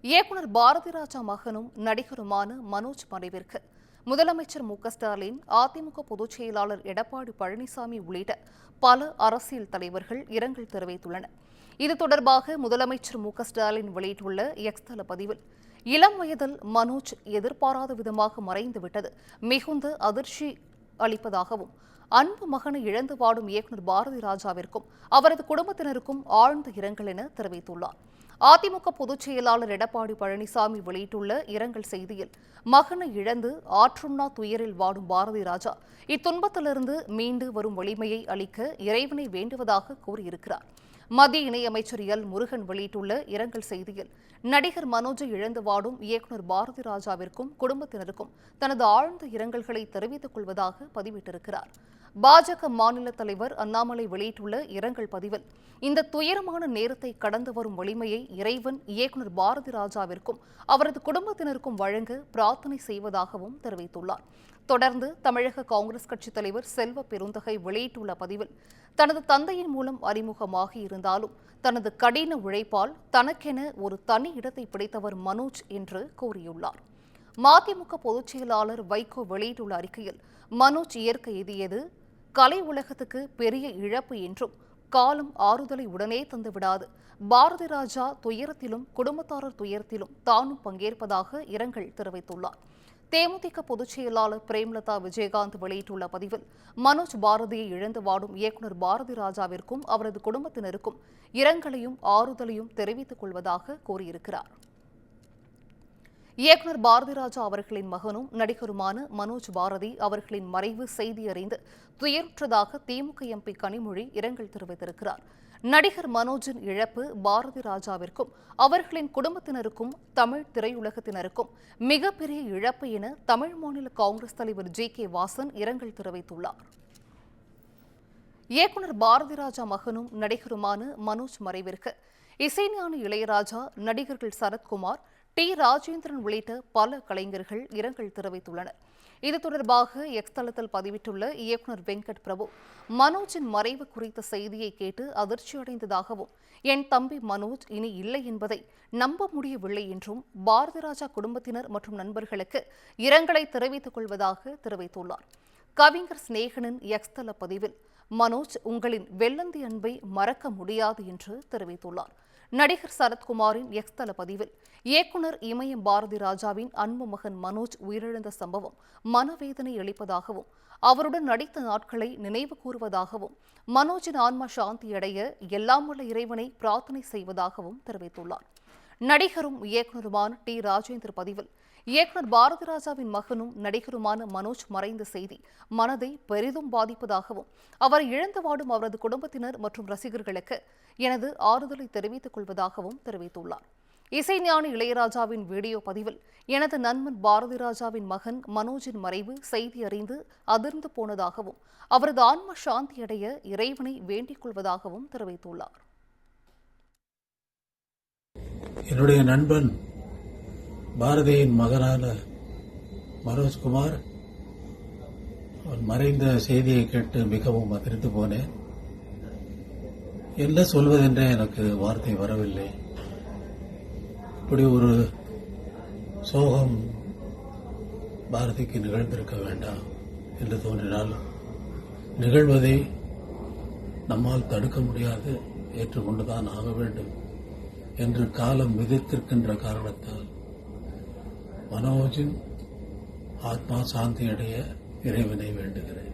இயக்குநர் பாரதி ராஜா மகனும் நடிகருமான மனோஜ் மறைவிற்கு முதலமைச்சர் மு.க.ஸ்டாலின், அதிமுக பொதுச் செயலாளர் எடப்பாடி பழனிசாமி உள்ளிட்ட பல அரசியல் தலைவர்கள் இரங்கல் தெரிவித்துள்ளனர். இது தொடர்பாக முதலமைச்சர் மு.க.ஸ்டாலின் வெளியிட்டுள்ள எக்ஸ் தள பதிவில், இளம் வயதில் மனோஜ் எதிர்பாராத விதமாக மறைந்துவிட்டது மிகுந்த அதிர்ச்சி அளிப்பதாகவும், அன்பு மகனை இழந்து வாடும் இயக்குநர் பாரதி ராஜாவிற்கும் அவரது குடும்பத்தினருக்கும் ஆழ்ந்த இரங்கல் என தெரிவித்துள்ளார். அதிமுக பொதுச் செயலாளர் எடப்பாடி பழனிசாமி வெளியிட்டுள்ள இரங்கல் செய்தியில், மகனை இழந்து ஆற்றுண்ணா துயரில் வாடும் பாரதி ராஜா இத்துன்பத்திலிருந்து மீண்டு வரும் வலிமையை அளிக்க இறைவனை வேண்டுவதாக கூறியிருக்கிறார். மத்திய இணையமைச்சர் எல். முருகன் வெளியிட்டுள்ள இரங்கல் செய்தியில், நடிகர் மனோஜை இழந்து வாடும் இயக்குநர் பாரதி ராஜாவிற்கும் குடும்பத்தினருக்கும் தனது ஆழ்ந்த இரங்கல்களை தெரிவித்துக் கொள்வதாக பதிவிட்டிருக்கிறார். பாஜக மாநில தலைவர் அண்ணாமலை வெளியிட்டுள்ள இரங்கல் பதிவில், இந்த துயரமான நேரத்தை கடந்து வரும் வலிமையை இறைவன் இயக்குநர் பாரதி ராஜாவிற்கும் அவரது குடும்பத்தினருக்கும் வழங்க பிரார்த்தனை செய்வதாகவும் தெரிவித்துள்ளார். தொடர்ந்து தமிழக காங்கிரஸ் கட்சித் தலைவர் செல்வ பெருந்தகை வெளியிட்டுள்ள பதிவில், தனது தந்தையின் மூலம் அறிமுகமாகி இருந்தாலும் தனது கடின உழைப்பால் தனக்கென ஒரு தனி இடத்தை பிடித்தவர் மனோஜ் என்று கூறியுள்ளார். மதிமுக பொதுச் செயலாளர் வைகோ வெளியிட்டுள்ள அறிக்கையில், மனோஜ் இயற்கை எய்தியது கலை உலகத்துக்கு பெரிய இழப்பு என்றும், காலம் ஆறுதலை உடனே தந்துவிடாது, பாரதி ராஜா துயரத்திலும் குடும்பத்தாரர் துயரத்திலும் தானும் பங்கேற்பதாக இரங்கல் தெரிவித்துள்ளார். தேமுதிக பொதுச் செயலாளர் பிரேமலதா விஜயகாந்த் வெளியிட்டுள்ள பதிவில், மனோஜ் பாரதியை இழந்து வாடும் இயக்குநர் பாரதி ராஜாவிற்கும் அவரது குடும்பத்தினருக்கும் இரங்கலையும் ஆறுதலையும் தெரிவித்துக் கொள்வதாக கூறியிருக்கிறார். இயக்குநர் பாரதி ராஜா அவர்களின் மகனும் நடிகருமான மனோஜ் பாரதி அவர்களின் மறைவு செய்தி அறிந்து துயருற்றதாக திமுக எம்பி கனிமொழி இரங்கல் தெரிவித்திருக்கிறார். நடிகர் மனோஜின் இழப்பு பாரதி ராஜாவிற்கும் அவர்களின் குடும்பத்தினருக்கும் தமிழ் திரையுலகத்தினருக்கும் மிகப்பெரிய இழப்பு என தமிழ் மாநில காங்கிரஸ் தலைவர் ஜி.கே. வாசன் இரங்கல் தெரிவித்துள்ளார். இயக்குநர் பாரதி ராஜா மகனும் நடிகருமான மனோஜ் மறைவிற்கு இசைஞானி இளையராஜா, நடிகர்கள் சரத்குமார், டி. ராஜேந்திரன் உள்ளிட்ட பல கலைஞர்கள் இரங்கல் தெரிவித்துள்ளனர். இது தொடர்பாக எக்ஸ் தளத்தில் பதிவிட்டுள்ள இயக்குநர் வெங்கட் பிரபு, மனோஜின் மறைவு குறித்த செய்தியை கேட்டு அதிர்ச்சியடைந்ததாகவும், என் தம்பி மனோஜ் இனி இல்லை என்பதை நம்ப முடியவில்லை என்றும், பாரதி ராஜா குடும்பத்தினர் மற்றும் நண்பர்களுக்கு இரங்கலை தெரிவித்துக் கொள்வதாக தெரிவித்துள்ளார். கவிஞர் சிநேகனின் எக்ஸ் தள பதிவில், மனோஜ் உங்களின் வெள்ளந்தி அன்பை மறக்க முடியாது என்று தெரிவித்துள்ளார். நடிகர் சரத்குமாரின் எக்ஸ் தள பதிவில், இயக்குநர் இமயம் பாரதி ராஜாவின் அன்பு மகன் மனோஜ் உயிரிழந்த சம்பவம் மனவேதனை அளிப்பதாகவும், அவருடன் நடித்த நாட்களை நினைவு கூறுவதாகவும், மனோஜின் ஆன்மா சாந்தியடைய எல்லாம் வல்ல இறைவனை பிரார்த்தனை செய்வதாகவும் தெரிவித்துள்ளார். நடிகரும் இயக்குநருமான டி. ராஜேந்திர பதிவில், இயக்குநர் பாரதி ராஜாவின் மகனும் நடிகருமான மனோஜ் மறைந்த செய்தி மனதை பெரிதும் பாதிப்பதாகவும், அவரை இழந்து வாடும் அவரது குடும்பத்தினர் மற்றும் ரசிகர்களுக்கு எனது ஆறுதலை தெரிவித்துக் கொள்வதாகவும் தெரிவித்துள்ளார். இசைஞானி இளையராஜாவின் வீடியோ பதிவில், எனது நண்பன் பாரதி ராஜாவின் மகன் மனோஜின் மறைவு செய்தி அறிந்து அதிர்ந்து போனதாகவும், அவரது ஆன்ம சாந்தியடைய இறைவனை வேண்டிக் கொள்வதாகவும் தெரிவித்துள்ளார். என்னுடைய நண்பன் பாரதியின் மகனான மனோஜ்குமார் மறைந்த செய்தியை கேட்டு மிகவும் அதிர்ந்து போனேன். என்ன சொல்வதென்றே எனக்கு வார்த்தை வரவில்லை. இப்படி ஒரு சோகம் பாரதிக்கு நிகழ்ந்திருக்க வேண்டாம் என்று தோன்றினால், நிகழ்வதை நம்மால் தடுக்க முடியாது, ஏற்றுக்கொண்டுதான் ஆக வேண்டும் என்று காலம் விதித்திருக்கின்ற காரணத்தால் மனோஜின் ஆத்மா சாந்தி அடைய இறைவனை வேண்டுகிறேன்.